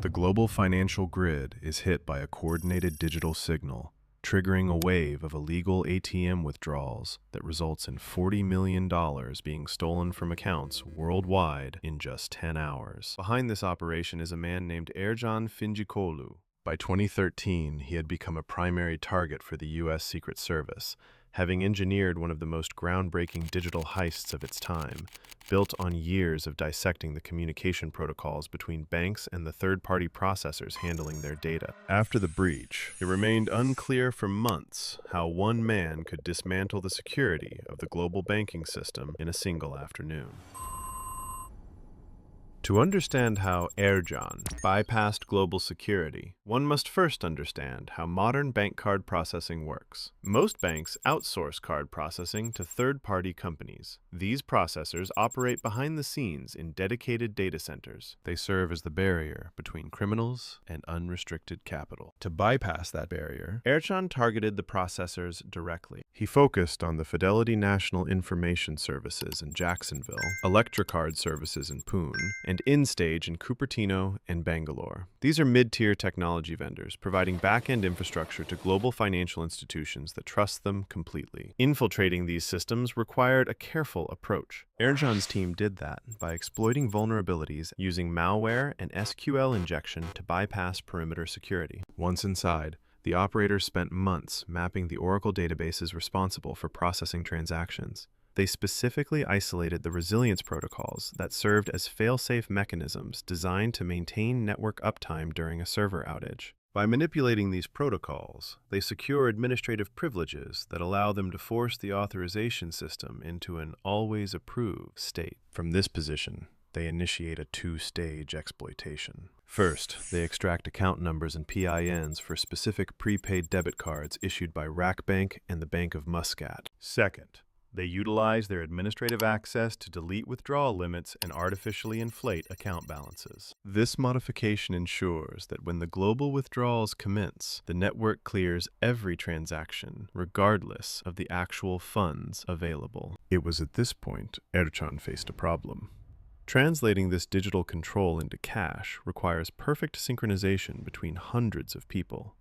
The global financial grid is hit by a coordinated digital signal, triggering a wave of illegal ATM withdrawals that results in $40 million being stolen from accounts worldwide in just 10 hours. Behind this operation is a man named Ercan Findikoglu. By 2013, he had become a primary target for the U.S. Secret Service, having engineered one of the most groundbreaking digital heists of its time, built on years of dissecting the communication protocols between banks and the third-party processors handling their data. After the breach, it remained unclear for months how one man could dismantle the security of the global banking system in a single afternoon. To understand how Ercan bypassed global security, one must first understand how modern bank card processing works. Most banks outsource card processing to third-party companies. These processors operate behind the scenes in dedicated data centers. They serve as the barrier between criminals and unrestricted capital. To bypass that barrier, Ercan targeted the processors directly. He focused on the Fidelity National Information Services in Jacksonville, ElectraCard services in Pune, and enStage in Cupertino and Bangalore. These are mid-tier technology vendors providing back-end infrastructure to global financial institutions that trust them completely. Infiltrating these systems required a careful approach. Ercan's team did that by exploiting vulnerabilities using malware and SQL injection to bypass perimeter security. Once inside, the operators spent months mapping the Oracle databases responsible for processing transactions. They specifically isolated the resilience protocols that served as fail-safe mechanisms designed to maintain network uptime during a server outage. By manipulating these protocols, they secure administrative privileges that allow them to force the authorization system into an always approved state. From this position, they initiate a two-stage exploitation. First, they extract account numbers and PINs for specific prepaid debit cards issued by Rack Bank and the Bank of Muscat. Second, they utilize their administrative access to delete withdrawal limits and artificially inflate account balances. This modification ensures that when the global withdrawals commence, the network clears every transaction, regardless of the actual funds available. It was at this point Ercan faced a problem. Translating this digital control into cash requires perfect synchronization between hundreds of people.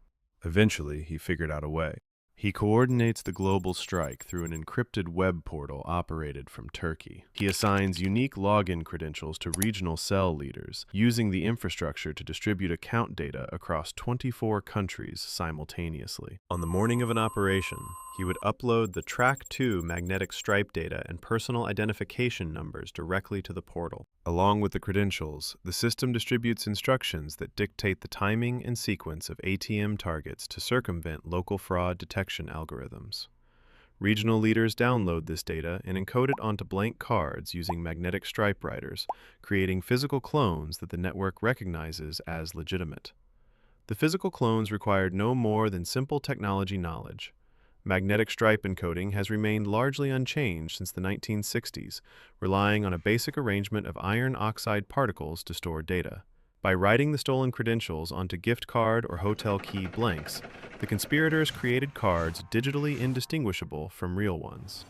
Eventually, he figured out a way. He coordinates the global strike through an encrypted web portal operated from Turkey. He assigns unique login credentials to regional cell leaders, using the infrastructure to distribute account data across 24 countries simultaneously. On the morning of an operation, he would upload the Track 2 magnetic stripe data and personal identification numbers directly to the portal. Along with the credentials, the system distributes instructions that dictate the timing and sequence of ATM targets to circumvent local fraud detection algorithms. Regional leaders download this data and encode it onto blank cards using magnetic stripe writers, creating physical clones that the network recognizes as legitimate. The physical clones required no more than simple technology knowledge. Magnetic stripe encoding has remained largely unchanged since the 1960s, relying on a basic arrangement of iron oxide particles to store data. By writing the stolen credentials onto gift card or hotel key blanks, the conspirators created cards digitally indistinguishable from real ones.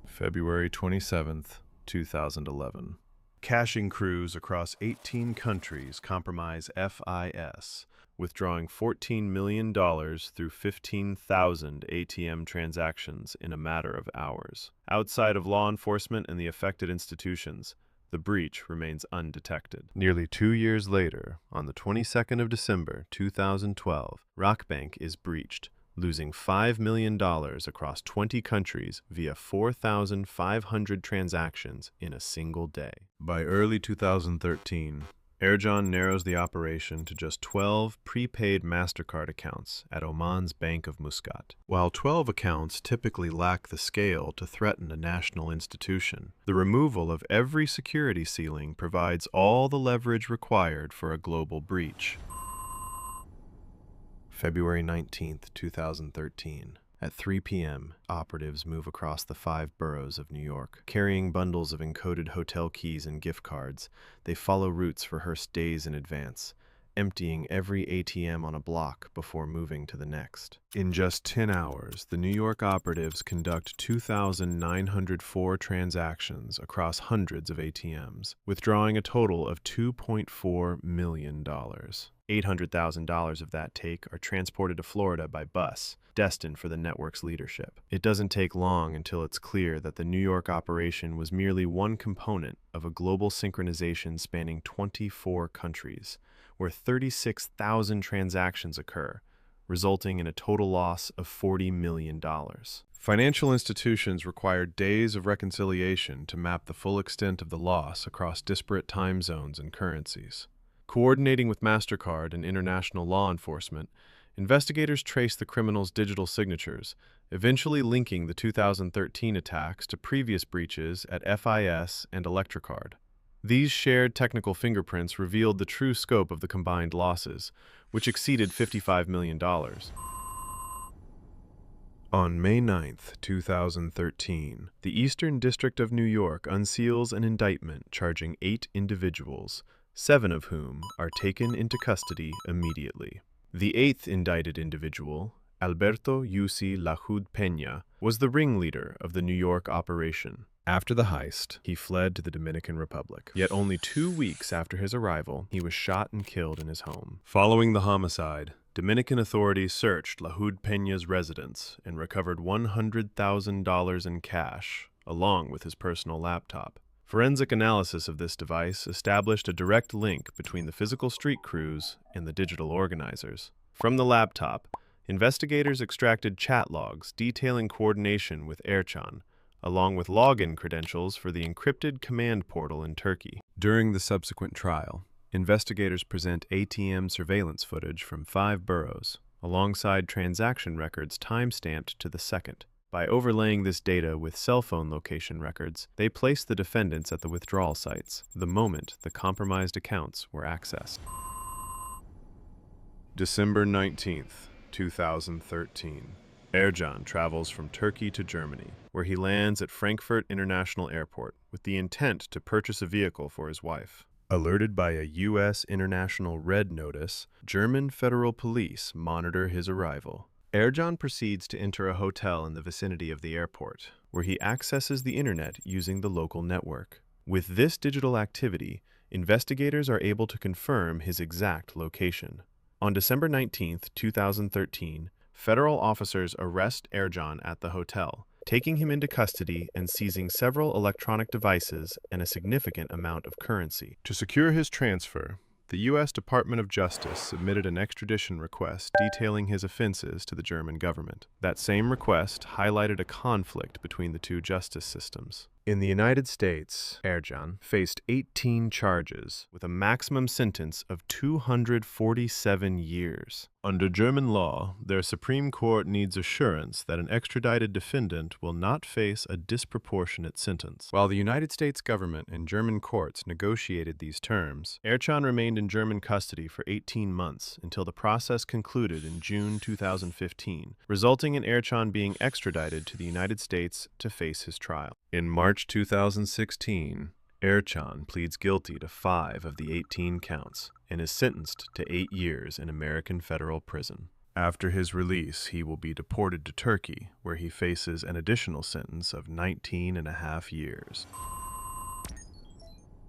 February 27th, 2011. Caching crews across 18 countries compromise FIS, withdrawing $14 million through 15,000 ATM transactions in a matter of hours. Outside of law enforcement and the affected institutions, the breach remains undetected. Nearly 2 years later, on the 22nd of December 2012, Rock Bank is breached, losing $5 million across 20 countries via 4,500 transactions in a single day. By early 2013, Ercan narrows the operation to just 12 prepaid MasterCard accounts at Oman's Bank of Muscat. While 12 accounts typically lack the scale to threaten a national institution, the removal of every security ceiling provides all the leverage required for a global breach. February 19th, 2013. At 3 p.m., operatives move across the 5 boroughs of New York. Carrying bundles of encoded hotel keys and gift cards, they follow routes rehearsed days in advance, emptying every ATM on a block before moving to the next. In just 10 hours, the New York operatives conduct 2,904 transactions across hundreds of ATMs, withdrawing a total of $2.4 million. $800,000 of that take are transported to Florida by bus, destined for the network's leadership. It doesn't take long until it's clear that the New York operation was merely one component of a global synchronization spanning 24 countries, where 36,000 transactions occur, resulting in a total loss of $40 million. Financial institutions required days of reconciliation to map the full extent of the loss across disparate time zones and currencies. Coordinating with MasterCard and international law enforcement, investigators traced the criminals' digital signatures, eventually linking the 2013 attacks to previous breaches at FIS and ElectraCard. These shared technical fingerprints revealed the true scope of the combined losses, which exceeded $55 million. On May 9, 2013, the Eastern District of New York unseals an indictment charging 8 individuals, 7 of whom are taken into custody immediately. The 8th indicted individual, Alberto Yussi Lahud Peña, was the ringleader of the New York operation. After the heist, he fled to the Dominican Republic. Yet only 2 weeks after his arrival, he was shot and killed in his home. Following the homicide, Dominican authorities searched Lahud Peña's residence and recovered $100,000 in cash, along with his personal laptop. Forensic analysis of this device established a direct link between the physical street crews and the digital organizers. From the laptop, investigators extracted chat logs detailing coordination with Ercan, along with login credentials for the encrypted command portal in Turkey. During the subsequent trial, investigators present ATM surveillance footage from 5 boroughs, alongside transaction records time-stamped to the second. By overlaying this data with cell phone location records, they placed the defendants at the withdrawal sites the moment the compromised accounts were accessed. December 19th, 2013. Ercan travels from Turkey to Germany, where he lands at Frankfurt International Airport with the intent to purchase a vehicle for his wife. Alerted by a U.S. International Red Notice, German federal police monitor his arrival. Ercan proceeds to enter a hotel in the vicinity of the airport, where he accesses the internet using the local network. With this digital activity, investigators are able to confirm his exact location. On December 19, 2013, federal officers arrest Ercan at the hotel, taking him into custody and seizing several electronic devices and a significant amount of currency. To secure his transfer, the U.S. Department of Justice submitted an extradition request detailing his offenses to the German government. That same request highlighted a conflict between the two justice systems. In the United States, Ercan faced 18 charges with a maximum sentence of 247 years. Under German law, their Supreme Court needs assurance that an extradited defendant will not face a disproportionate sentence. While the United States government and German courts negotiated these terms, Ercan remained in German custody for 18 months until the process concluded in June 2015, resulting in Ercan being extradited to the United States to face his trial. In March 2016, Ercan pleads guilty to 5 of the 18 counts and is sentenced to 8 years in American federal prison. After his release, he will be deported to Turkey, where he faces an additional sentence of 19.5 years.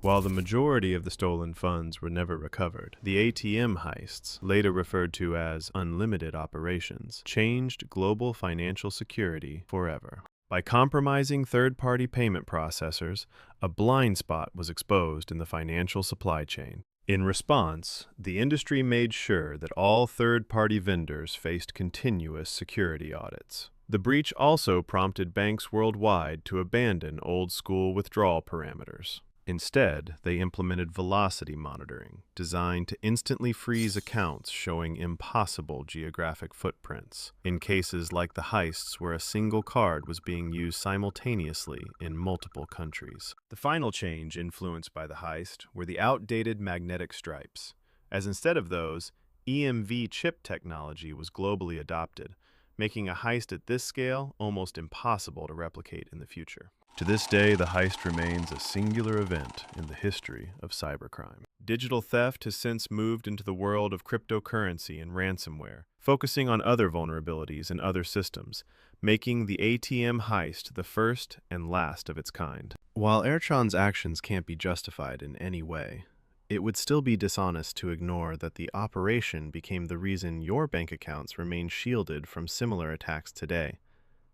While the majority of the stolen funds were never recovered, the ATM heists, later referred to as unlimited operations, changed global financial security forever. By compromising third-party payment processors, a blind spot was exposed in the financial supply chain. In response, the industry made sure that all third-party vendors faced continuous security audits. The breach also prompted banks worldwide to abandon old-school withdrawal parameters. Instead, they implemented velocity monitoring, designed to instantly freeze accounts showing impossible geographic footprints, in cases like the heists where a single card was being used simultaneously in multiple countries. The final change influenced by the heist were the outdated magnetic stripes, as instead of those, EMV chip technology was globally adopted, making a heist at this scale almost impossible to replicate in the future. To this day, the heist remains a singular event in the history of cybercrime. Digital theft has since moved into the world of cryptocurrency and ransomware, focusing on other vulnerabilities in other systems, making the ATM heist the first and last of its kind. While Ercan's actions can't be justified in any way, it would still be dishonest to ignore that the operation became the reason your bank accounts remain shielded from similar attacks today,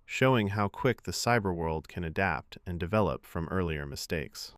showing how quick the cyber world can adapt and develop from earlier mistakes.